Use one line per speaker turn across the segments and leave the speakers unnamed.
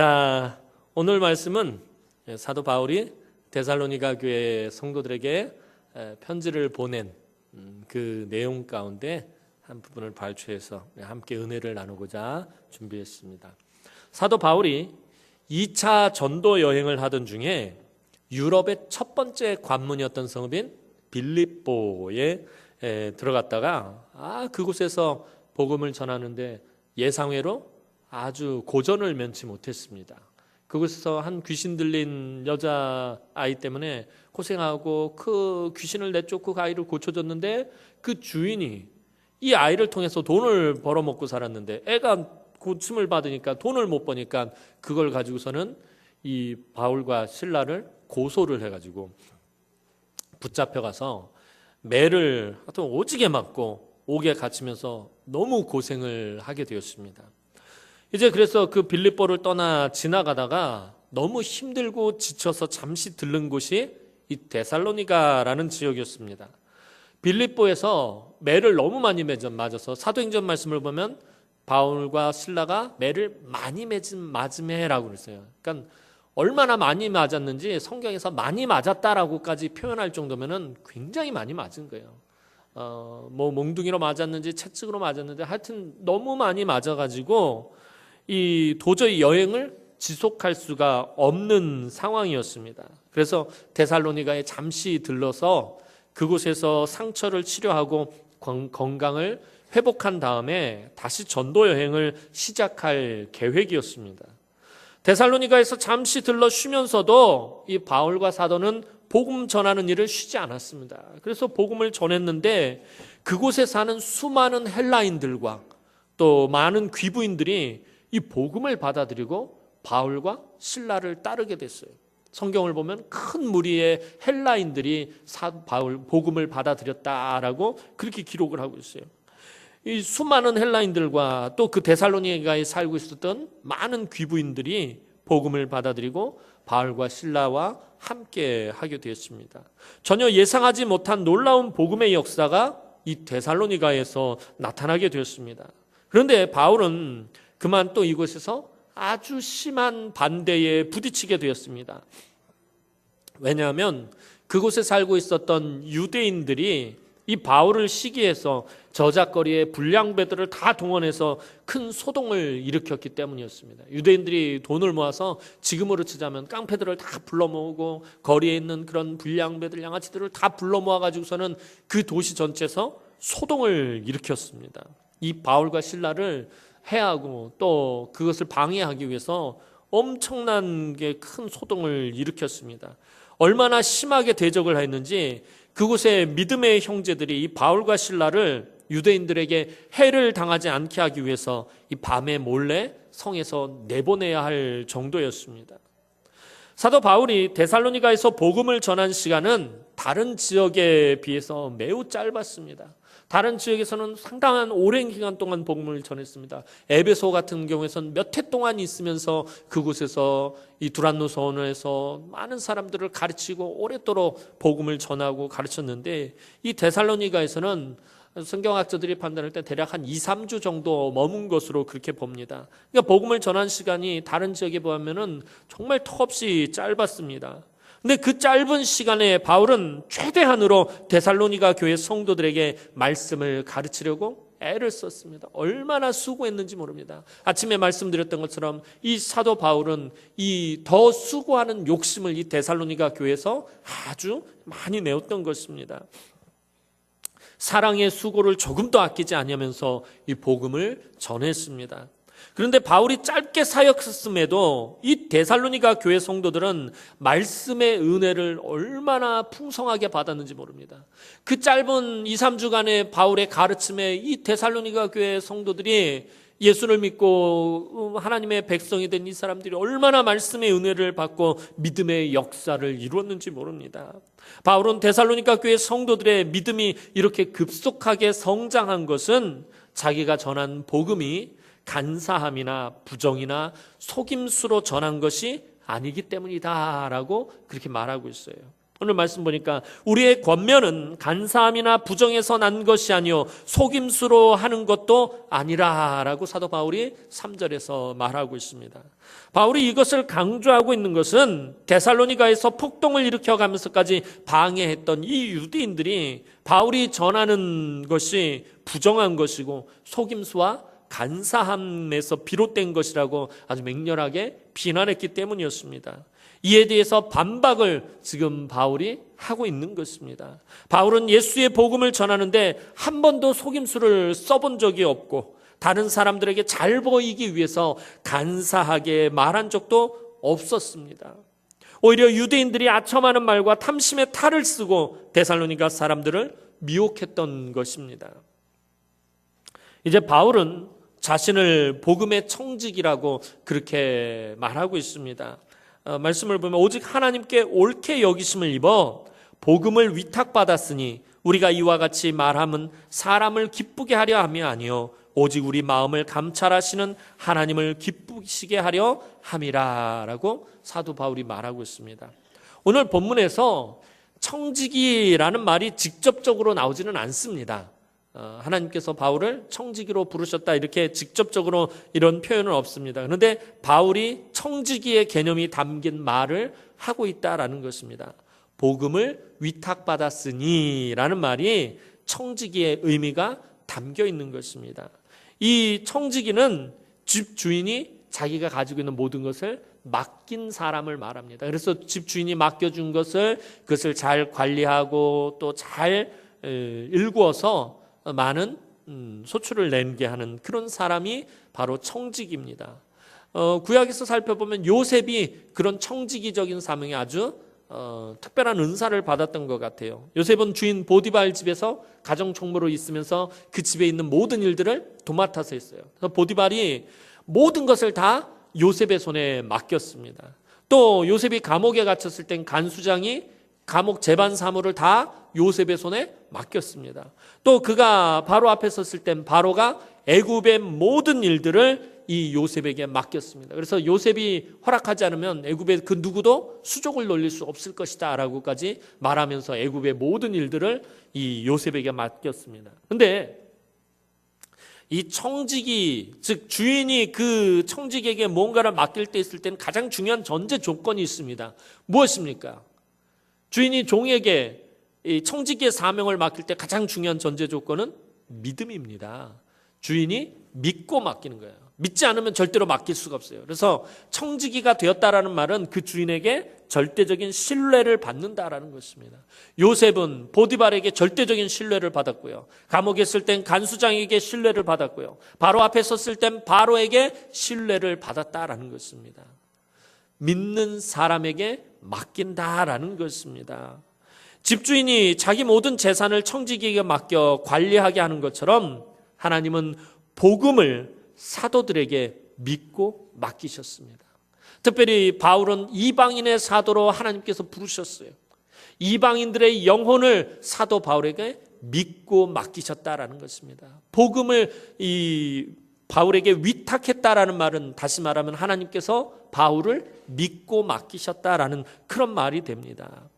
자, 오늘 말씀은 사도 바울이 데살로니가 교회 성도들에게 편지를 보낸 그 내용 가운데 한 부분을 발췌해서 함께 은혜를 나누고자 준비했습니다. 사도 바울이 2차 전도 여행을 하던 중에 유럽의 첫 번째 관문이었던 성읍인 빌립보에 들어갔다가 그곳에서 복음을 전하는데 예상외로 아주 고전을 면치 못했습니다. 그곳에서 한 귀신 들린 여자아이 때문에 고생하고 그 귀신을 내쫓고 그 아이를 고쳐줬는데 그 주인이 이 아이를 통해서 돈을 벌어먹고 살았는데 애가 고침을 받으니까 돈을 못 버니까 그걸 가지고서는 이 바울과 실라를 고소를 해가지고 붙잡혀가서 매를 하여튼 오지게 맞고 옥에 갇히면서 너무 고생을 하게 되었습니다. 이제 그래서 그 빌립보를 떠나 지나가다가 너무 힘들고 지쳐서 잠시 들른 곳이 이 데살로니가라는 지역이었습니다. 빌립보에서 매를 너무 많이 맞아서 사도행전 말씀을 보면 바울과 실라가 매를 많이 맞음해라고 그랬어요. 그러니까 얼마나 많이 맞았는지 성경에서 많이 맞았다라고까지 표현할 정도면은 굉장히 많이 맞은 거예요. 뭐 몽둥이로 맞았는지 채찍으로 맞았는지 하여튼 너무 많이 맞아가지고 이 도저히 여행을 지속할 수가 없는 상황이었습니다. 그래서 데살로니가에 잠시 들러서 그곳에서 상처를 치료하고 건강을 회복한 다음에 다시 전도 여행을 시작할 계획이었습니다. 데살로니가에서 잠시 들러 쉬면서도 이 바울과 사도는 복음 전하는 일을 쉬지 않았습니다. 그래서 복음을 전했는데 그곳에 사는 수많은 헬라인들과 또 많은 귀부인들이 이 복음을 받아들이고 바울과 실라를 따르게 됐어요. 성경을 보면 큰 무리의 헬라인들이 바울 복음을 받아들였다라고 그렇게 기록을 하고 있어요. 이 수많은 헬라인들과 또 그 데살로니가에 살고 있었던 많은 귀부인들이 복음을 받아들이고 바울과 실라와 함께 하게 되었습니다. 전혀 예상하지 못한 놀라운 복음의 역사가 이 데살로니가에서 나타나게 되었습니다. 그런데 바울은 그만 또 이곳에서 아주 심한 반대에 부딪히게 되었습니다. 왜냐하면 그곳에 살고 있었던 유대인들이 이 바울을 시기해서 저작거리에 불량배들을 다 동원해서 큰 소동을 일으켰기 때문이었습니다. 유대인들이 돈을 모아서 지금으로 치자면 깡패들을 다 불러 모으고 거리에 있는 그런 불량배들, 양아치들을 다 불러 모아가지고서는 그 도시 전체에서 소동을 일으켰습니다. 이 바울과 실라를 해하고 또 그것을 방해하기 위해서 엄청난 게 큰 소동을 일으켰습니다. 얼마나 심하게 대적을 했는지 그곳의 믿음의 형제들이 이 바울과 실라를 유대인들에게 해를 당하지 않게 하기 위해서 이 밤에 몰래 성에서 내보내야 할 정도였습니다. 사도 바울이 데살로니가에서 복음을 전한 시간은 다른 지역에 비해서 매우 짧았습니다. 다른 지역에서는 상당한 오랜 기간 동안 복음을 전했습니다. 에베소 같은 경우에서는 몇 해 동안 있으면서 그곳에서 이 두란노 서원에서 많은 사람들을 가르치고 오랫도록 복음을 전하고 가르쳤는데 이 데살로니가에서는 성경학자들이 판단할 때 대략 한 2, 3주 정도 머문 것으로 그렇게 봅니다. 그러니까 복음을 전한 시간이 다른 지역에 보면은 정말 턱없이 짧았습니다. 근데 그 짧은 시간에 바울은 최대한으로 데살로니가 교회 성도들에게 말씀을 가르치려고 애를 썼습니다. 얼마나 수고했는지 모릅니다. 아침에 말씀드렸던 것처럼 이 사도 바울은 이 더 수고하는 욕심을 이 데살로니가 교회에서 아주 많이 내었던 것입니다. 사랑의 수고를 조금도 아끼지 않으면서 이 복음을 전했습니다. 그런데 바울이 짧게 사역했음에도 이 데살로니가 교회 성도들은 말씀의 은혜를 얼마나 풍성하게 받았는지 모릅니다. 그 짧은 2, 3주간의 바울의 가르침에 이 데살로니가 교회 성도들이 예수를 믿고 하나님의 백성이 된 이 사람들이 얼마나 말씀의 은혜를 받고 믿음의 역사를 이루었는지 모릅니다. 바울은 데살로니가 교회 성도들의 믿음이 이렇게 급속하게 성장한 것은 자기가 전한 복음이 간사함이나 부정이나 속임수로 전한 것이 아니기 때문이다라고 그렇게 말하고 있어요. 오늘 말씀 보니까 우리의 권면은 간사함이나 부정에서 난 것이 아니요 속임수로 하는 것도 아니라라고 사도 바울이 3절에서 말하고 있습니다. 바울이 이것을 강조하고 있는 것은 데살로니가에서 폭동을 일으켜가면서까지 방해했던 이 유대인들이 바울이 전하는 것이 부정한 것이고 속임수와 간사함에서 비롯된 것이라고 아주 맹렬하게 비난했기 때문이었습니다. 이에 대해서 반박을 지금 바울이 하고 있는 것입니다. 바울은 예수의 복음을 전하는데 한 번도 속임수를 써본 적이 없고 다른 사람들에게 잘 보이기 위해서 간사하게 말한 적도 없었습니다. 오히려 유대인들이 아첨하는 말과 탐심의 탈을 쓰고 데살로니가 사람들을 미혹했던 것입니다. 이제 바울은 자신을 복음의 청직이라고 그렇게 말하고 있습니다. 말씀을 보면 오직 하나님께 옳게 여기심을 입어 복음을 위탁받았으니 우리가 이와 같이 말함은 사람을 기쁘게 하려 함이 아니요 오직 우리 마음을 감찰하시는 하나님을 기쁘시게 하려 함이라라고 사도 바울이 말하고 있습니다. 오늘 본문에서 청지기라는 말이 직접적으로 나오지는 않습니다. 하나님께서 바울을 청지기로 부르셨다 이렇게 직접적으로 이런 표현은 없습니다. 그런데 바울이 청지기의 개념이 담긴 말을 하고 있다라는 것입니다. 복음을 위탁받았으니 라는 말이 청지기의 의미가 담겨 있는 것입니다. 이 청지기는 집 주인이 자기가 가지고 있는 모든 것을 맡긴 사람을 말합니다. 그래서 집 주인이 맡겨준 그것을 잘 관리하고 또 잘 일구어서 많은 소출을 내게 하는 그런 사람이 바로 청지기입니다. 구약에서 살펴보면 요셉이 그런 청지기적인 사명에 아주 특별한 은사를 받았던 것 같아요. 요셉은 주인 보디발 집에서 가정총무로 있으면서 그 집에 있는 모든 일들을 도맡아서 했어요. 그래서 보디발이 모든 것을 다 요셉의 손에 맡겼습니다. 또 요셉이 감옥에 갇혔을 땐 간수장이 감옥 재반 사무를 다 요셉의 손에 맡겼습니다. 또 그가 바로 앞에 섰을 땐 바로가 애굽의 모든 일들을 이 요셉에게 맡겼습니다. 그래서 요셉이 허락하지 않으면 애굽의 그 누구도 수족을 놀릴 수 없을 것이다 라고까지 말하면서 애굽의 모든 일들을 이 요셉에게 맡겼습니다. 그런데 이 청지기, 즉 주인이 그 청지기에게 뭔가를 맡길 때 있을 때는 가장 중요한 전제 조건이 있습니다. 무엇입니까? 주인이 종에게 이 청지기의 사명을 맡길 때 가장 중요한 전제 조건은 믿음입니다. 주인이 믿고 맡기는 거예요. 믿지 않으면 절대로 맡길 수가 없어요. 그래서 청지기가 되었다라는 말은 그 주인에게 절대적인 신뢰를 받는다라는 것입니다. 요셉은 보디발에게 절대적인 신뢰를 받았고요. 감옥에 있을 땐 간수장에게 신뢰를 받았고요. 바로 앞에 섰을 땐 바로에게 신뢰를 받았다라는 것입니다. 믿는 사람에게 맡긴다라는 것입니다. 집주인이 자기 모든 재산을 청지기에게 맡겨 관리하게 하는 것처럼 하나님은 복음을 사도들에게 믿고 맡기셨습니다. 특별히 바울은 이방인의 사도로 하나님께서 부르셨어요. 이방인들의 영혼을 사도 바울에게 믿고 맡기셨다라는 것입니다. 복음을 바울에게 위탁했다라는 말은 다시 말하면 하나님께서 바울을 믿고 맡기셨다라는 그런 말이 됩니다.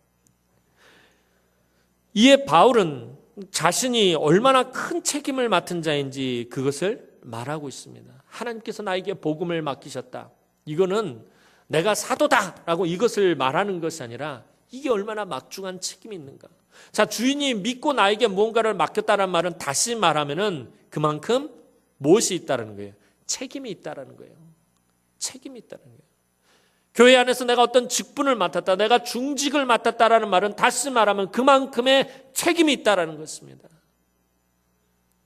이에 바울은 자신이 얼마나 큰 책임을 맡은 자인지 그것을 말하고 있습니다. 하나님께서 나에게 복음을 맡기셨다. 이거는 내가 사도다라고 이것을 말하는 것이 아니라 이게 얼마나 막중한 책임이 있는가. 자, 주인이 믿고 나에게 무언가를 맡겼다는 말은 다시 말하면은 그만큼 무엇이 있다는 거예요? 책임이 있다는 거예요. 책임이 있다는 거예요. 교회 안에서 내가 어떤 직분을 맡았다, 내가 중직을 맡았다라는 말은 다시 말하면 그만큼의 책임이 있다는 것입니다.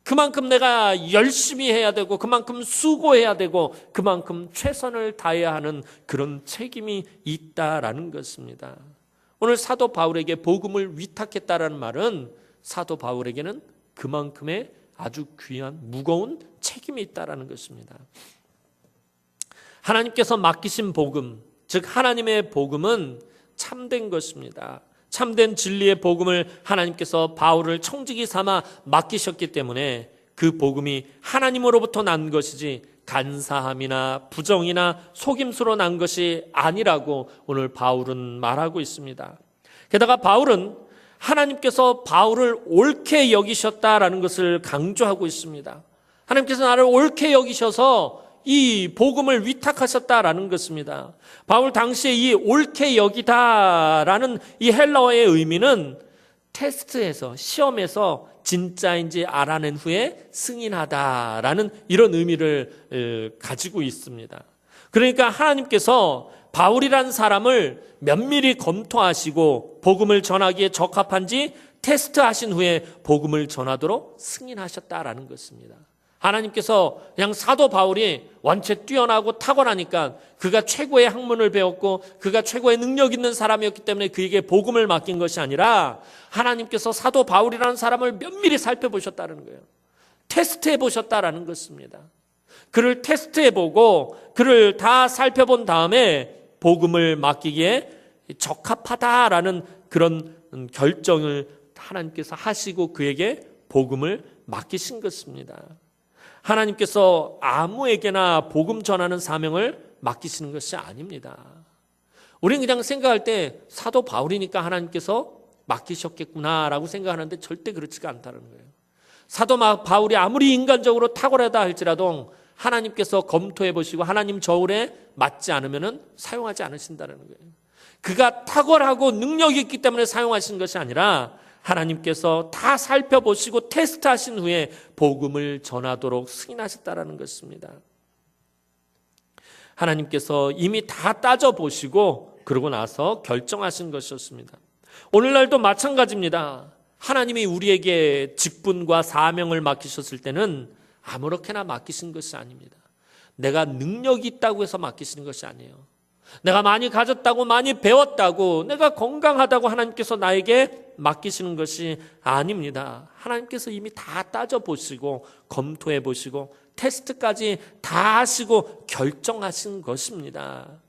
그만큼 내가 열심히 해야 되고 그만큼 수고해야 되고 그만큼 최선을 다해야 하는 그런 책임이 있다라는 것입니다. 오늘 사도 바울에게 복음을 위탁했다라는 말은 사도 바울에게는 그만큼의 아주 귀한 무거운 책임이 있다라는 것입니다. 하나님께서 맡기신 복음, 즉 하나님의 복음은 참된 것입니다. 참된 진리의 복음을 하나님께서 바울을 청지기 삼아 맡기셨기 때문에 그 복음이 하나님으로부터 난 것이지 간사함이나 부정이나 속임수로 난 것이 아니라고 오늘 바울은 말하고 있습니다. 게다가 바울은 하나님께서 바울을 옳게 여기셨다라는 것을 강조하고 있습니다. 하나님께서 나를 옳게 여기셔서 이 복음을 위탁하셨다라는 것입니다. 바울 당시에 이 옳게 여기다라는 이 헬라어의 의미는 테스트에서, 시험에서 진짜인지 알아낸 후에 승인하다라는 이런 의미를 가지고 있습니다. 그러니까 하나님께서 바울이라는 사람을 면밀히 검토하시고 복음을 전하기에 적합한지 테스트하신 후에 복음을 전하도록 승인하셨다라는 것입니다. 하나님께서 그냥 사도 바울이 원체 뛰어나고 탁월하니까 그가 최고의 학문을 배웠고 그가 최고의 능력 있는 사람이었기 때문에 그에게 복음을 맡긴 것이 아니라 하나님께서 사도 바울이라는 사람을 면밀히 살펴보셨다는 거예요. 테스트해 보셨다라는 것입니다. 그를 테스트해 보고 그를 다 살펴본 다음에 복음을 맡기기에 적합하다라는 그런 결정을 하나님께서 하시고 그에게 복음을 맡기신 것입니다. 하나님께서 아무에게나 복음 전하는 사명을 맡기시는 것이 아닙니다. 우리는 그냥 생각할 때 사도 바울이니까 하나님께서 맡기셨겠구나라고 생각하는데 절대 그렇지가 않다는 거예요. 사도 바울이 아무리 인간적으로 탁월하다 할지라도 하나님께서 검토해 보시고 하나님 저울에 맞지 않으면 사용하지 않으신다는 거예요. 그가 탁월하고 능력이 있기 때문에 사용하신 것이 아니라 하나님께서 다 살펴보시고 테스트하신 후에 복음을 전하도록 승인하셨다는 것입니다. 하나님께서 이미 다 따져보시고 그러고 나서 결정하신 것이었습니다. 오늘날도 마찬가지입니다. 하나님이 우리에게 직분과 사명을 맡기셨을 때는 아무렇게나 맡기신 것이 아닙니다. 내가 능력이 있다고 해서 맡기시는 것이 아니에요. 내가 많이 가졌다고 많이 배웠다고 내가 건강하다고 하나님께서 나에게 맡기시는 것이 아닙니다. 하나님께서 이미 다 따져보시고 검토해 보시고 테스트까지 다 하시고 결정하신 것입니다.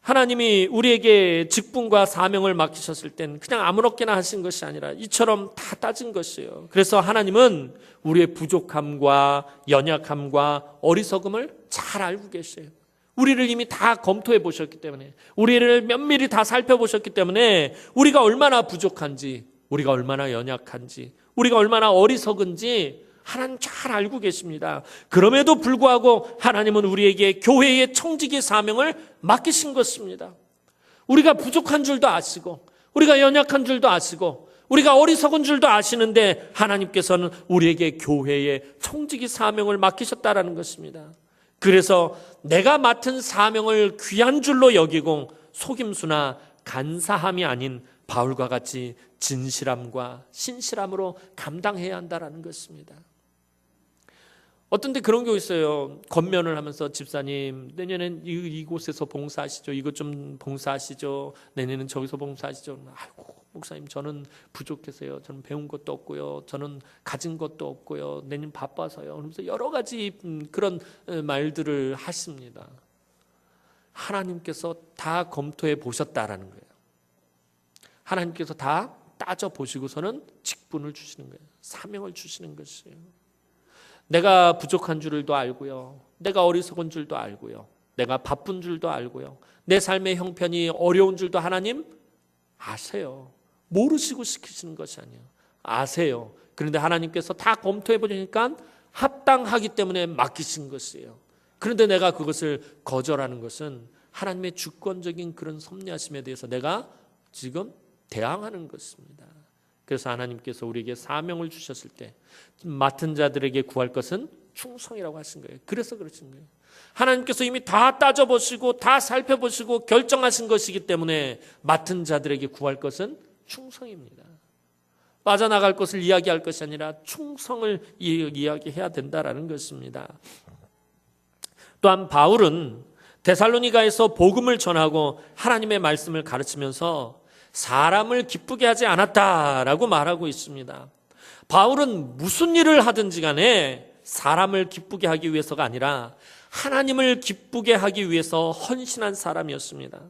하나님이 우리에게 직분과 사명을 맡기셨을 땐 그냥 아무렇게나 하신 것이 아니라 이처럼 다 따진 것이에요. 그래서 하나님은 우리의 부족함과 연약함과 어리석음을 잘 알고 계세요. 우리를 이미 다 검토해 보셨기 때문에, 우리를 면밀히 다 살펴보셨기 때문에 우리가 얼마나 부족한지, 우리가 얼마나 연약한지, 우리가 얼마나 어리석은지 하나님 잘 알고 계십니다. 그럼에도 불구하고 하나님은 우리에게 교회의 청지기 사명을 맡기신 것입니다. 우리가 부족한 줄도 아시고 우리가 연약한 줄도 아시고 우리가 어리석은 줄도 아시는데 하나님께서는 우리에게 교회의 청지기 사명을 맡기셨다라는 것입니다. 그래서 내가 맡은 사명을 귀한 줄로 여기고 속임수나 간사함이 아닌 바울과 같이 진실함과 신실함으로 감당해야 한다라는 것입니다. 어떤 데 그런 게 있어요. 권면을 하면서 집사님 내년엔 이곳에서 봉사하시죠. 이것 좀 봉사하시죠. 내년엔 저기서 봉사하시죠. 아이고 목사님 저는 부족해서요. 저는 배운 것도 없고요. 저는 가진 것도 없고요. 내년 바빠서요. 그러면서 여러 가지 그런 말들을 하십니다. 하나님께서 다 검토해 보셨다라는 거예요. 하나님께서 다 따져보시고서는 직분을 주시는 거예요. 사명을 주시는 것이에요. 내가 부족한 줄도 알고요. 내가 어리석은 줄도 알고요. 내가 바쁜 줄도 알고요. 내 삶의 형편이 어려운 줄도 하나님 아세요. 모르시고 시키시는 것이 아니에요. 아세요. 그런데 하나님께서 다 검토해 보니까 합당하기 때문에 맡기신 것이에요. 그런데 내가 그것을 거절하는 것은 하나님의 주권적인 그런 섭리하심에 대해서 내가 지금 대항하는 것입니다. 그래서 하나님께서 우리에게 사명을 주셨을 때 맡은 자들에게 구할 것은 충성이라고 하신 거예요. 그래서 그러신 거예요. 하나님께서 이미 다 따져보시고 다 살펴보시고 결정하신 것이기 때문에 맡은 자들에게 구할 것은 충성입니다. 빠져나갈 것을 이야기할 것이 아니라 충성을 이야기해야 된다라는 것입니다. 또한 바울은 데살로니가에서 복음을 전하고 하나님의 말씀을 가르치면서 사람을 기쁘게 하지 않았다라고 말하고 있습니다. 바울은 무슨 일을 하든지 간에 사람을 기쁘게 하기 위해서가 아니라 하나님을 기쁘게 하기 위해서 헌신한 사람이었습니다.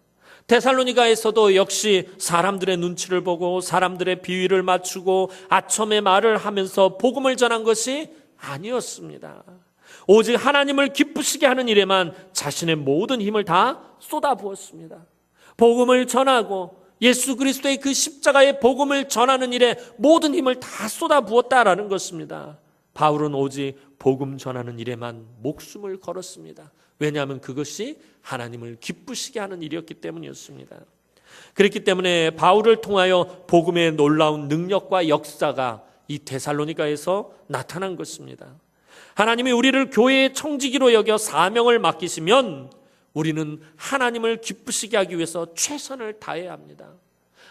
데살로니가에서도 역시 사람들의 눈치를 보고 사람들의 비위를 맞추고 아첨의 말을 하면서 복음을 전한 것이 아니었습니다. 오직 하나님을 기쁘시게 하는 일에만 자신의 모든 힘을 다 쏟아부었습니다. 복음을 전하고 예수 그리스도의 그 십자가의 복음을 전하는 일에 모든 힘을 다 쏟아부었다라는 것입니다. 바울은 오직 복음 전하는 일에만 목숨을 걸었습니다. 왜냐하면 그것이 하나님을 기쁘시게 하는 일이었기 때문이었습니다. 그렇기 때문에 바울을 통하여 복음의 놀라운 능력과 역사가 이 데살로니가에서 나타난 것입니다. 하나님이 우리를 교회의 청지기로 여겨 사명을 맡기시면 우리는 하나님을 기쁘시게 하기 위해서 최선을 다해야 합니다.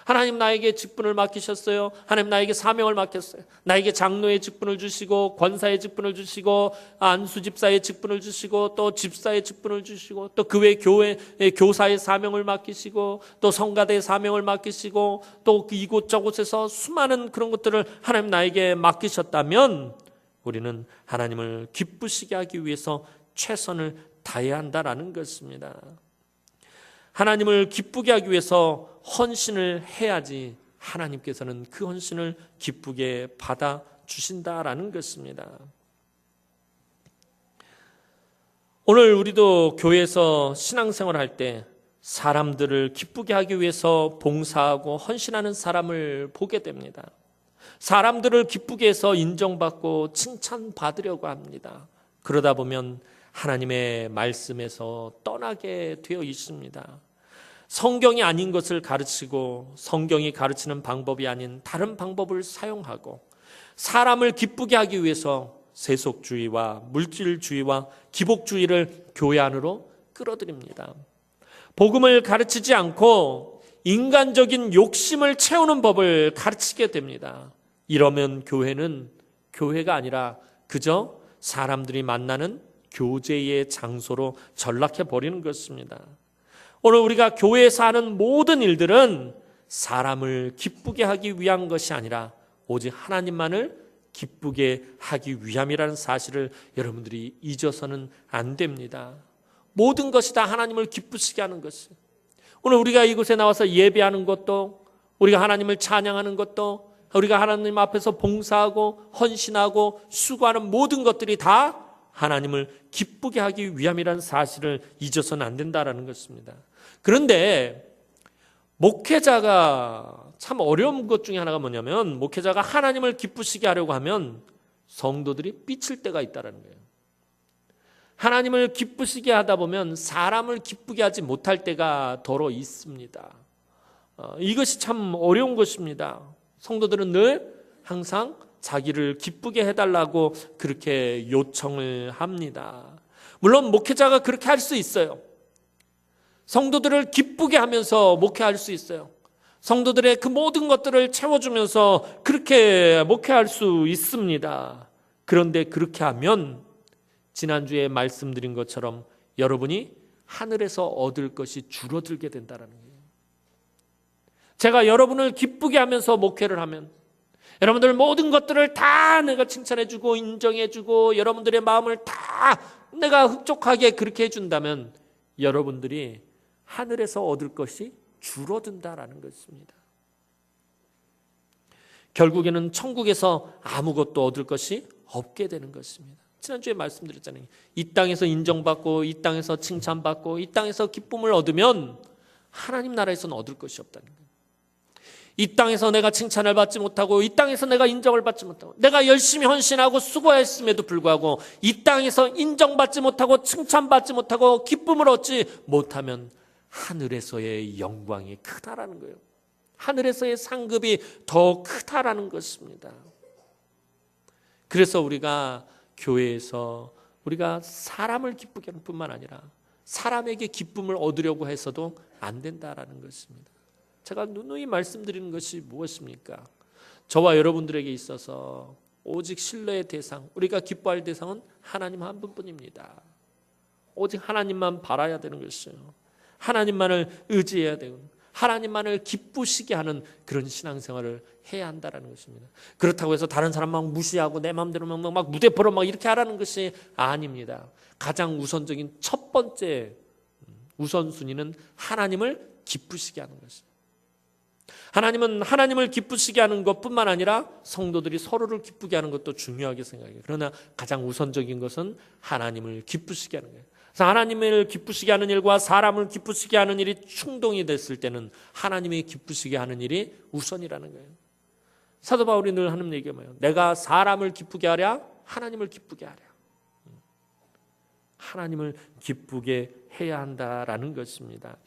하나님 나에게 직분을 맡기셨어요. 하나님 나에게 사명을 맡겼어요. 나에게 장로의 직분을 주시고 권사의 직분을 주시고 안수 집사의 직분을 주시고 또 집사의 직분을 주시고 또 그 외 교회 교사의 사명을 맡기시고 또 성가대의 사명을 맡기시고 또 이곳저곳에서 수많은 그런 것들을 하나님 나에게 맡기셨다면 우리는 하나님을 기쁘시게 하기 위해서 최선을 다해야 한다라는 것입니다. 하나님을 기쁘게 하기 위해서 헌신을 해야지 하나님께서는 그 헌신을 기쁘게 받아주신다라는 것입니다. 오늘 우리도 교회에서 신앙생활을 할 때 사람들을 기쁘게 하기 위해서 봉사하고 헌신하는 사람을 보게 됩니다. 사람들을 기쁘게 해서 인정받고 칭찬받으려고 합니다. 그러다 보면 하나님의 말씀에서 떠나게 되어 있습니다. 성경이 아닌 것을 가르치고 성경이 가르치는 방법이 아닌 다른 방법을 사용하고 사람을 기쁘게 하기 위해서 세속주의와 물질주의와 기복주의를 교회 안으로 끌어들입니다. 복음을 가르치지 않고 인간적인 욕심을 채우는 법을 가르치게 됩니다. 이러면 교회는 교회가 아니라 그저 사람들이 만나는 교제의 장소로 전락해 버리는 것입니다. 오늘 우리가 교회에서 하는 모든 일들은 사람을 기쁘게 하기 위한 것이 아니라 오직 하나님만을 기쁘게 하기 위함이라는 사실을 여러분들이 잊어서는 안 됩니다. 모든 것이 다 하나님을 기쁘시게 하는 것이. 오늘 우리가 이곳에 나와서 예배하는 것도, 우리가 하나님을 찬양하는 것도, 우리가 하나님 앞에서 봉사하고 헌신하고 수고하는 모든 것들이 다 하나님을 기쁘게 하기 위함이라는 사실을 잊어서는 안 된다라는 것입니다. 그런데 목회자가 참 어려운 것 중에 하나가 뭐냐면 목회자가 하나님을 기쁘시게 하려고 하면 성도들이 삐칠 때가 있다는 거예요. 하나님을 기쁘시게 하다 보면 사람을 기쁘게 하지 못할 때가 더러 있습니다. 이것이 참 어려운 것입니다. 성도들은 늘 항상 자기를 기쁘게 해달라고 그렇게 요청을 합니다. 물론 목회자가 그렇게 할 수 있어요. 성도들을 기쁘게 하면서 목회할 수 있어요. 성도들의 그 모든 것들을 채워주면서 그렇게 목회할 수 있습니다. 그런데 그렇게 하면 지난주에 말씀드린 것처럼 여러분이 하늘에서 얻을 것이 줄어들게 된다는 거예요. 제가 여러분을 기쁘게 하면서 목회를 하면 여러분들 모든 것들을 다 내가 칭찬해주고 인정해주고 여러분들의 마음을 다 내가 흡족하게 그렇게 해준다면 여러분들이 하늘에서 얻을 것이 줄어든다라는 것입니다. 결국에는 천국에서 아무것도 얻을 것이 없게 되는 것입니다. 지난주에 말씀드렸잖아요. 이 땅에서 인정받고 이 땅에서 칭찬받고 이 땅에서 기쁨을 얻으면 하나님 나라에서는 얻을 것이 없다는 거예요. 이 땅에서 내가 칭찬을 받지 못하고 이 땅에서 내가 인정을 받지 못하고 내가 열심히 헌신하고 수고했음에도 불구하고 이 땅에서 인정받지 못하고 칭찬받지 못하고 기쁨을 얻지 못하면 하늘에서의 영광이 크다라는 거예요. 하늘에서의 상급이 더 크다라는 것입니다. 그래서 우리가 교회에서 우리가 사람을 기쁘게 하는 뿐만 아니라 사람에게 기쁨을 얻으려고 해서도 안 된다라는 것입니다. 제가 누누이 말씀드리는 것이 무엇입니까? 저와 여러분들에게 있어서 오직 신뢰의 대상, 우리가 기뻐할 대상은 하나님 한 분뿐입니다. 오직 하나님만 바라야 되는 것이에요. 하나님만을 의지해야 되고 하나님만을 기쁘시게 하는 그런 신앙생활을 해야 한다는 것입니다. 그렇다고 해서 다른 사람 막 무시하고 내 마음대로 막 무대포로 막 이렇게 하라는 것이 아닙니다. 가장 우선적인 첫 번째 우선순위는 하나님을 기쁘시게 하는 것입니다. 하나님은 하나님을 기쁘시게 하는 것뿐만 아니라 성도들이 서로를 기쁘게 하는 것도 중요하게 생각해요. 그러나 가장 우선적인 것은 하나님을 기쁘시게 하는 거예요. 그래서 하나님을 기쁘시게 하는 일과 사람을 기쁘시게 하는 일이 충동이 됐을 때는 하나님이 기쁘시게 하는 일이 우선이라는 거예요. 사도 바울이 늘 하는 얘기가 뭐예요? 내가 사람을 기쁘게 하랴, 하나님을 기쁘게 하랴. 하나님을 기쁘게 해야 한다라는 것입니다.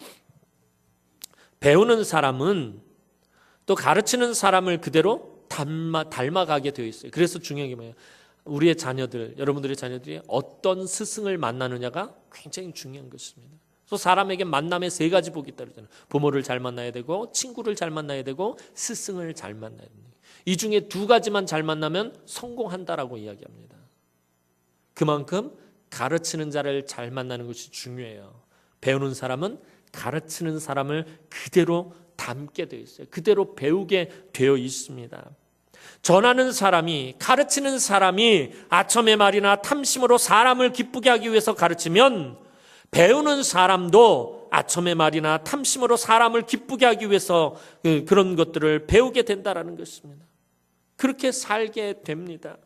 배우는 사람은 또 가르치는 사람을 그대로 닮아가게 되어 있어요. 그래서 중요한 게 뭐예요? 우리의 자녀들, 여러분들의 자녀들이 어떤 스승을 만나느냐가 굉장히 중요한 것입니다. 그래서 사람에게 만남의 세 가지 복이 있다고 그러잖아요. 부모를 잘 만나야 되고, 친구를 잘 만나야 되고, 스승을 잘 만나야 됩니다. 이 중에 두 가지만 잘 만나면 성공한다라고 이야기합니다. 그만큼 가르치는 자를 잘 만나는 것이 중요해요. 배우는 사람은 가르치는 사람을 그대로 닮게 되어 있어요. 그대로 배우게 되어 있습니다. 전하는 사람이, 가르치는 사람이 아첨의 말이나 탐심으로 사람을 기쁘게 하기 위해서 가르치면 배우는 사람도 아첨의 말이나 탐심으로 사람을 기쁘게 하기 위해서 그런 것들을 배우게 된다는 것입니다. 그렇게 살게 됩니다.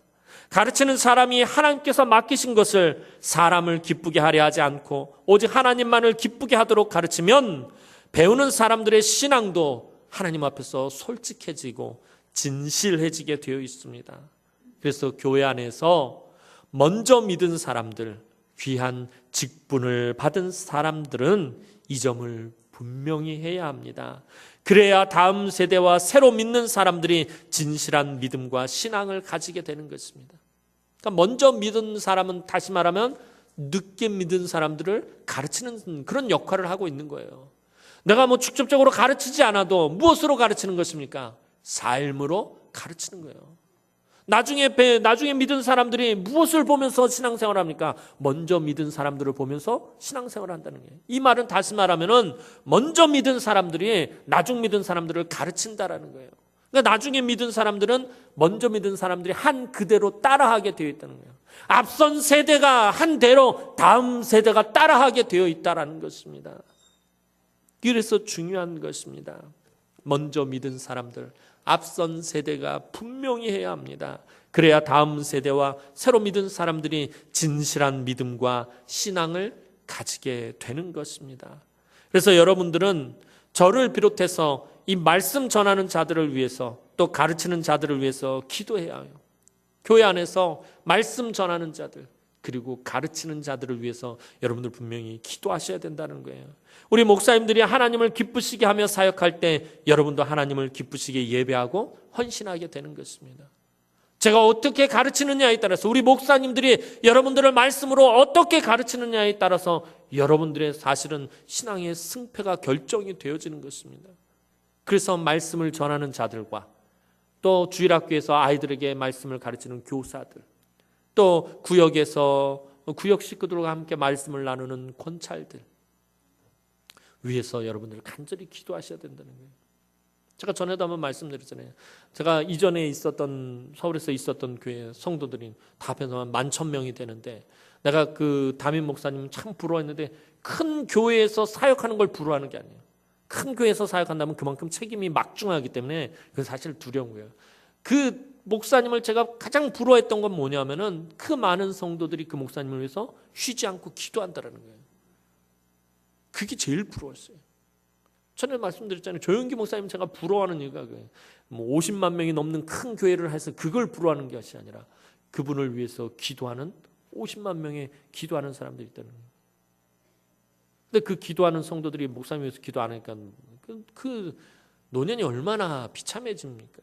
가르치는 사람이 하나님께서 맡기신 것을 사람을 기쁘게 하려 하지 않고 오직 하나님만을 기쁘게 하도록 가르치면 배우는 사람들의 신앙도 하나님 앞에서 솔직해지고 진실해지게 되어 있습니다. 그래서 교회 안에서 먼저 믿은 사람들, 귀한 직분을 받은 사람들은 이 점을 분명히 해야 합니다. 그래야 다음 세대와 새로 믿는 사람들이 진실한 믿음과 신앙을 가지게 되는 것입니다. 그러니까 먼저 믿은 사람은 다시 말하면 늦게 믿은 사람들을 가르치는 그런 역할을 하고 있는 거예요. 내가 뭐 직접적으로 가르치지 않아도 무엇으로 가르치는 것입니까? 삶으로 가르치는 거예요. 나중에 믿은 사람들이 무엇을 보면서 신앙생활을 합니까? 먼저 믿은 사람들을 보면서 신앙생활을 한다는 거예요. 이 말은 다시 말하면은 먼저 믿은 사람들이 나중 믿은 사람들을 가르친다라는 거예요. 그러니까 나중에 믿은 사람들은 먼저 믿은 사람들이 한 그대로 따라하게 되어 있다는 거예요. 앞선 세대가 한 대로 다음 세대가 따라하게 되어 있다라는 것입니다. 그래서 중요한 것입니다. 먼저 믿은 사람들, 앞선 세대가 분명히 해야 합니다. 그래야 다음 세대와 새로 믿은 사람들이 진실한 믿음과 신앙을 가지게 되는 것입니다. 그래서 여러분들은 저를 비롯해서 이 말씀 전하는 자들을 위해서 또 가르치는 자들을 위해서 기도해야 해요. 교회 안에서 말씀 전하는 자들 그리고 가르치는 자들을 위해서 여러분들 분명히 기도하셔야 된다는 거예요. 우리 목사님들이 하나님을 기쁘시게 하며 사역할 때 여러분도 하나님을 기쁘시게 예배하고 헌신하게 되는 것입니다. 제가 어떻게 가르치느냐에 따라서 우리 목사님들이 여러분들을 말씀으로 어떻게 가르치느냐에 따라서 여러분들의 사실은 신앙의 승패가 결정이 되어지는 것입니다. 그래서 말씀을 전하는 자들과 또 주일학교에서 아이들에게 말씀을 가르치는 교사들 또 구역에서 구역 식구들과 함께 말씀을 나누는 권찰들 위해서 여러분들 간절히 기도하셔야 된다는 거예요. 제가 전에도 한번 말씀드렸잖아요. 제가 이전에 서울에서 있었던 교회 성도들이 다 합해서 11,000명이 되는데 내가 그 담임 목사님 참 부러워했는데 큰 교회에서 사역하는 걸 부러워하는 게 아니에요. 큰 교회에서 사역한다면 그만큼 책임이 막중하기 때문에 그건 사실 두려운 거예요. 그 목사님을 제가 가장 부러워했던 건 뭐냐면은 그 많은 성도들이 그 목사님을 위해서 쉬지 않고 기도한다는 거예요. 그게 제일 부러웠어요. 전에 말씀드렸잖아요. 조영기 목사님 제가 부러워하는 이유가 뭐 50만 명이 넘는 큰 교회를 해서 그걸 부러워하는 것이 아니라 그분을 위해서 기도하는 50만 명의 기도하는 사람들이 있다는 거예요. 근데 그 기도하는 성도들이 목사님 위해서 기도 안 하니까 그 노년이 얼마나 비참해집니까?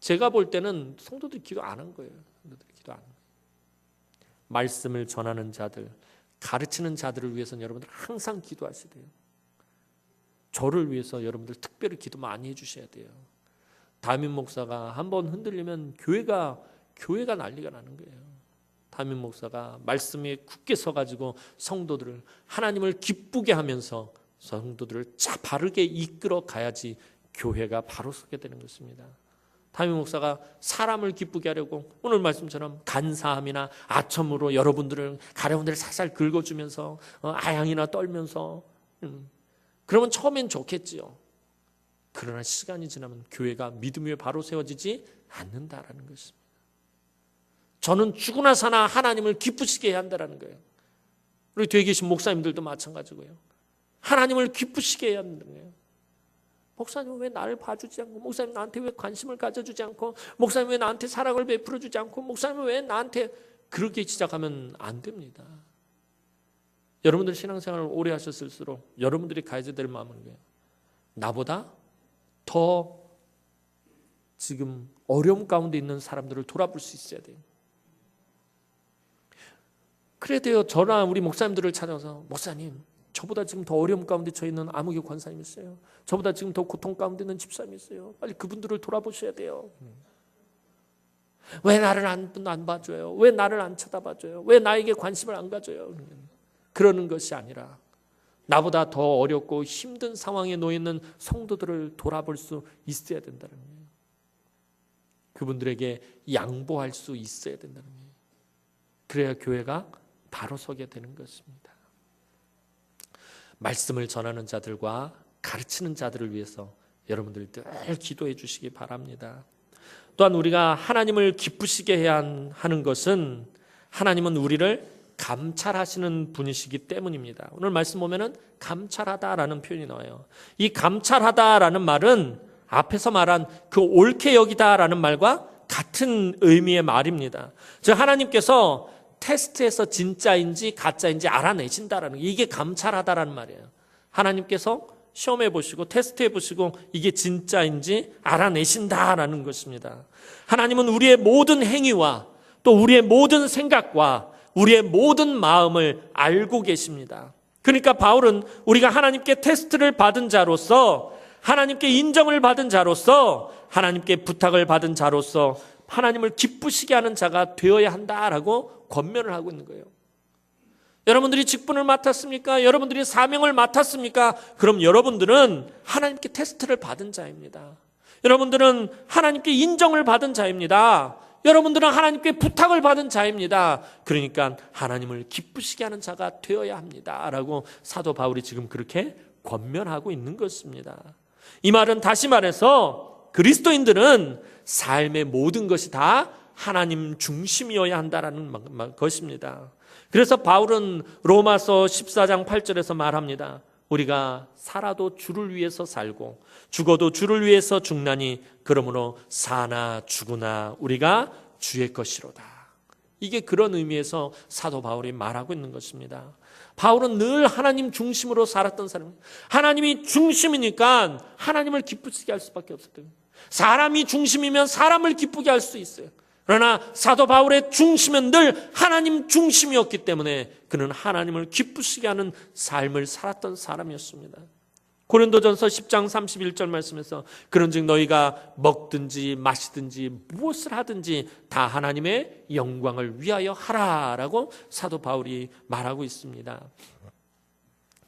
제가 볼 때는 성도들이 기도 안 한 거예요. 성도들이 기도 안 한 거예요. 말씀을 전하는 자들, 가르치는 자들을 위해서는 여러분들 항상 기도하셔야 돼요. 저를 위해서 여러분들 특별히 기도 많이 해주셔야 돼요. 담임 목사가 한번 흔들리면 교회가 난리가 나는 거예요. 담임 목사가 말씀에 굳게 서가지고 성도들을 하나님을 기쁘게 하면서 성도들을 바르게 이끌어 가야지 교회가 바로 서게 되는 것입니다. 담임 목사가 사람을 기쁘게 하려고 오늘 말씀처럼 간사함이나 아첨으로 여러분들을 가려운데를 살살 긁어주면서 아양이나 떨면서 그러면 처음엔 좋겠지요. 그러나 시간이 지나면 교회가 믿음 위에 바로 세워지지 않는다라는 것입니다. 저는 죽으나 사나 하나님을 기쁘시게 해야 한다는 거예요. 우리 뒤에 계신 목사님들도 마찬가지고요. 하나님을 기쁘시게 해야 한다는 거예요. 목사님은 왜 나를 봐주지 않고, 목사님 나한테 왜 관심을 가져주지 않고, 목사님 왜 나한테 사랑을 베풀어주지 않고, 목사님은 왜 나한테, 그렇게 시작하면 안 됩니다. 여러분들 신앙생활을 오래 하셨을수록 여러분들이 가져야 될 마음은 거예요. 나보다 더 지금 어려움 가운데 있는 사람들을 돌아볼 수 있어야 돼요. 그래야 돼요. 저나 우리 목사님들을 찾아서, 목사님, 저보다 지금 더 어려움 가운데 처해 있는 아무개 권사님 있어요. 저보다 지금 더 고통 가운데 있는 집사님이 있어요. 빨리 그분들을 돌아보셔야 돼요. 왜 나를 안 봐줘요? 왜 나를 안 쳐다봐줘요? 왜 나에게 관심을 안 가져요? 그러는 것이 아니라 나보다 더 어렵고 힘든 상황에 놓여 있는 성도들을 돌아볼 수 있어야 된다는 거예요. 그분들에게 양보할 수 있어야 된다는 거예요. 그래야 교회가 바로 서게 되는 것입니다. 말씀을 전하는 자들과 가르치는 자들을 위해서 여러분들 늘 기도해 주시기 바랍니다. 또한 우리가 하나님을 기쁘시게 해야 하는 것은, 하나님은 우리를 감찰하시는 분이시기 때문입니다. 오늘 말씀 보면은 감찰하다라는 표현이 나와요. 이 감찰하다라는 말은 앞에서 말한 그 옳게 여기다라는 말과 같은 의미의 말입니다. 즉 하나님께서 테스트에서 진짜인지 가짜인지 알아내신다라는, 이게 감찰하다라는 말이에요. 하나님께서 시험해 보시고 테스트해 보시고 이게 진짜인지 알아내신다라는 것입니다. 하나님은 우리의 모든 행위와 또 우리의 모든 생각과 우리의 모든 마음을 알고 계십니다. 그러니까 바울은 우리가 하나님께 테스트를 받은 자로서, 하나님께 인정을 받은 자로서, 하나님께 부탁을 받은 자로서 하나님을 기쁘시게 하는 자가 되어야 한다라고 권면을 하고 있는 거예요. 여러분들이 직분을 맡았습니까? 여러분들이 사명을 맡았습니까? 그럼 여러분들은 하나님께 테스트를 받은 자입니다. 여러분들은 하나님께 인정을 받은 자입니다. 여러분들은 하나님께 부탁을 받은 자입니다. 그러니까 하나님을 기쁘시게 하는 자가 되어야 합니다 라고 사도 바울이 지금 그렇게 권면하고 있는 것입니다. 이 말은 다시 말해서 그리스도인들은 삶의 모든 것이 다 하나님 중심이어야 한다는 것입니다. 그래서 바울은 로마서 14장 8절에서 말합니다. 우리가 살아도 주를 위해서 살고 죽어도 주를 위해서 죽나니 그러므로 사나 죽으나 우리가 주의 것이로다. 이게 그런 의미에서 사도 바울이 말하고 있는 것입니다. 바울은 늘 하나님 중심으로 살았던 사람입니다. 하나님이 중심이니까 하나님을 기쁘시게 할 수밖에 없었대요. 사람이 중심이면 사람을 기쁘게 할 수 있어요. 그러나 사도 바울의 중심은 늘 하나님 중심이었기 때문에 그는 하나님을 기쁘시게 하는 삶을 살았던 사람이었습니다. 고린도전서 10장 31절 말씀에서 그런즉 너희가 먹든지 마시든지 무엇을 하든지 다 하나님의 영광을 위하여 하라라고 사도 바울이 말하고 있습니다.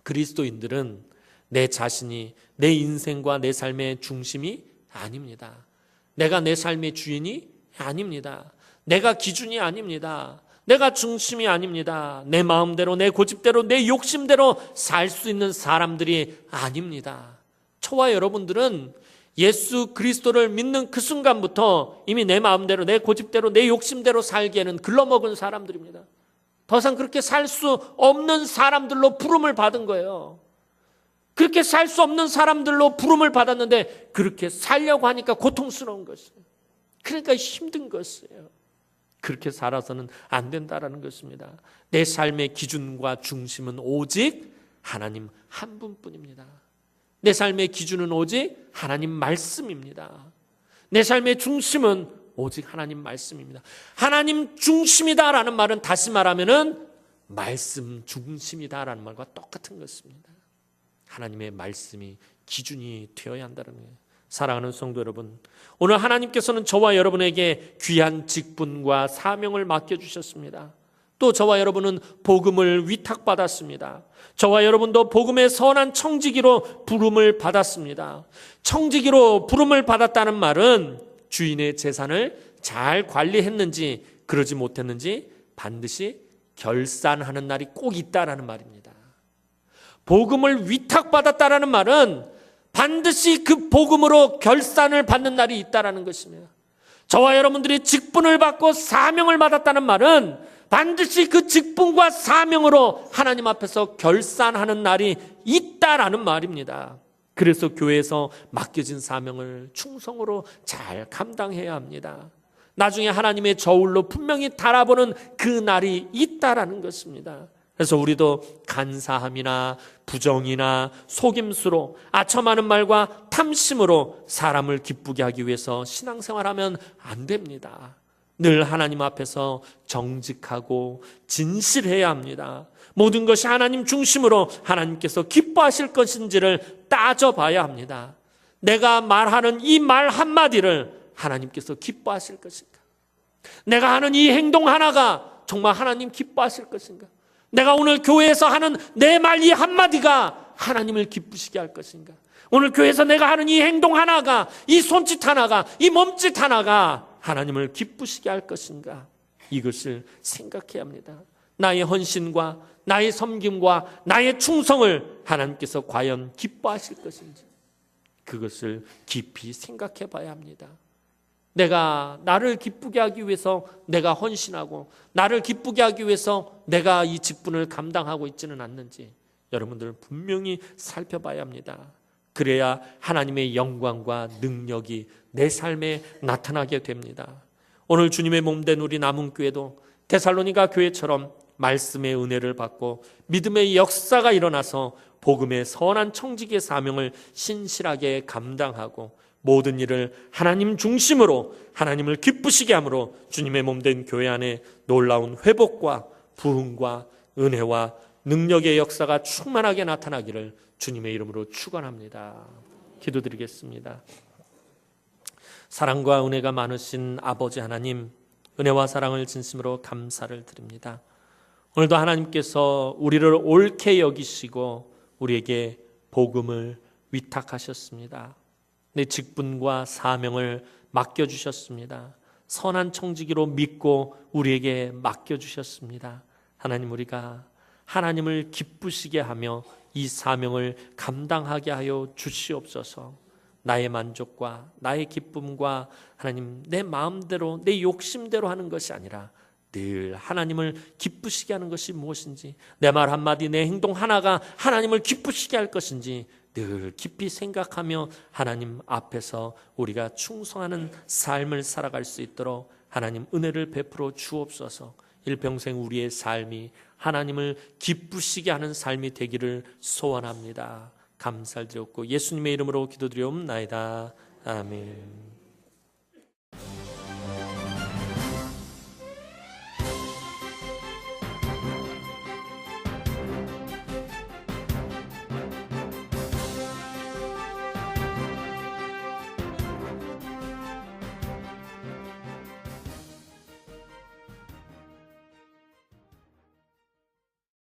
그리스도인들은 내 자신이 내 인생과 내 삶의 중심이 아닙니다. 내가 내 삶의 주인이 아닙니다. 내가 기준이 아닙니다. 내가 중심이 아닙니다. 내 마음대로, 내 고집대로, 내 욕심대로 살 수 있는 사람들이 아닙니다. 저와 여러분들은 예수 그리스도를 믿는 그 순간부터 이미 내 마음대로, 내 고집대로, 내 욕심대로 살기에는 글러먹은 사람들입니다. 더 이상 그렇게 살 수 없는 사람들로 부름을 받은 거예요. 그렇게 살 수 없는 사람들로 부름을 받았는데 그렇게 살려고 하니까 고통스러운 것이에요. 그러니까 힘든 것이에요. 그렇게 살아서는 안 된다라는 것입니다. 내 삶의 기준과 중심은 오직 하나님 한 분뿐입니다. 내 삶의 기준은 오직 하나님 말씀입니다. 내 삶의 중심은 오직 하나님 말씀입니다. 하나님 중심이다라는 말은 다시 말하면은 말씀 중심이다라는 말과 똑같은 것입니다. 하나님의 말씀이 기준이 되어야 한다는 거예요. 사랑하는 성도 여러분, 오늘 하나님께서는 저와 여러분에게 귀한 직분과 사명을 맡겨주셨습니다. 또 저와 여러분은 복음을 위탁받았습니다. 저와 여러분도 복음의 선한 청지기로 부름을 받았습니다. 청지기로 부름을 받았다는 말은 주인의 재산을 잘 관리했는지 그러지 못했는지 반드시 결산하는 날이 꼭 있다라는 말입니다. 복음을 위탁받았다라는 말은 반드시 그 복음으로 결산을 받는 날이 있다라는 것입니다. 저와 여러분들이 직분을 받고 사명을 받았다는 말은 반드시 그 직분과 사명으로 하나님 앞에서 결산하는 날이 있다라는 말입니다. 그래서 교회에서 맡겨진 사명을 충성으로 잘 감당해야 합니다. 나중에 하나님의 저울로 분명히 달아보는 그 날이 있다라는 것입니다. 그래서 우리도 간사함이나 부정이나 속임수로 아첨하는 말과 탐심으로 사람을 기쁘게 하기 위해서 신앙생활하면 안 됩니다. 늘 하나님 앞에서 정직하고 진실해야 합니다. 모든 것이 하나님 중심으로 하나님께서 기뻐하실 것인지를 따져봐야 합니다. 내가 말하는 이 말 한마디를 하나님께서 기뻐하실 것인가? 내가 하는 이 행동 하나가 정말 하나님 기뻐하실 것인가? 내가 오늘 교회에서 하는 내 말 이 한마디가 하나님을 기쁘시게 할 것인가? 오늘 교회에서 내가 하는 이 행동 하나가, 이 손짓 하나가, 이 몸짓 하나가 하나님을 기쁘시게 할 것인가? 이것을 생각해야 합니다. 나의 헌신과 나의 섬김과 나의 충성을 하나님께서 과연 기뻐하실 것인지 그것을 깊이 생각해 봐야 합니다. 내가 나를 기쁘게 하기 위해서 내가 헌신하고 나를 기쁘게 하기 위해서 내가 이 직분을 감당하고 있지는 않는지 여러분들 분명히 살펴봐야 합니다. 그래야 하나님의 영광과 능력이 내 삶에 나타나게 됩니다. 오늘 주님의 몸된 우리 남은교회도 데살로니가 교회처럼 말씀의 은혜를 받고 믿음의 역사가 일어나서 복음의 선한 청지기의 사명을 신실하게 감당하고 모든 일을 하나님 중심으로 하나님을 기쁘시게 함으로 주님의 몸된 교회 안에 놀라운 회복과 부흥과 은혜와 능력의 역사가 충만하게 나타나기를 주님의 이름으로 축원합니다. 기도드리겠습니다. 사랑과 은혜가 많으신 아버지 하나님, 은혜와 사랑을 진심으로 감사를 드립니다. 오늘도 하나님께서 우리를 옳게 여기시고 우리에게 복음을 위탁하셨습니다. 내 직분과 사명을 맡겨주셨습니다. 선한 청지기로 믿고 우리에게 맡겨주셨습니다. 하나님, 우리가 하나님을 기쁘시게 하며 이 사명을 감당하게 하여 주시옵소서. 나의 만족과 나의 기쁨과 하나님 내 마음대로 내 욕심대로 하는 것이 아니라 늘 하나님을 기쁘시게 하는 것이 무엇인지, 내 말 한마디 내 행동 하나가 하나님을 기쁘시게 할 것인지 늘 깊이 생각하며 하나님 앞에서 우리가 충성하는 삶을 살아갈 수 있도록 하나님 은혜를 베풀어 주옵소서. 일평생 우리의 삶이 하나님을 기쁘시게 하는 삶이 되기를 소원합니다. 감사를 드렸고 예수님의 이름으로 기도드리옵나이다. 아멘.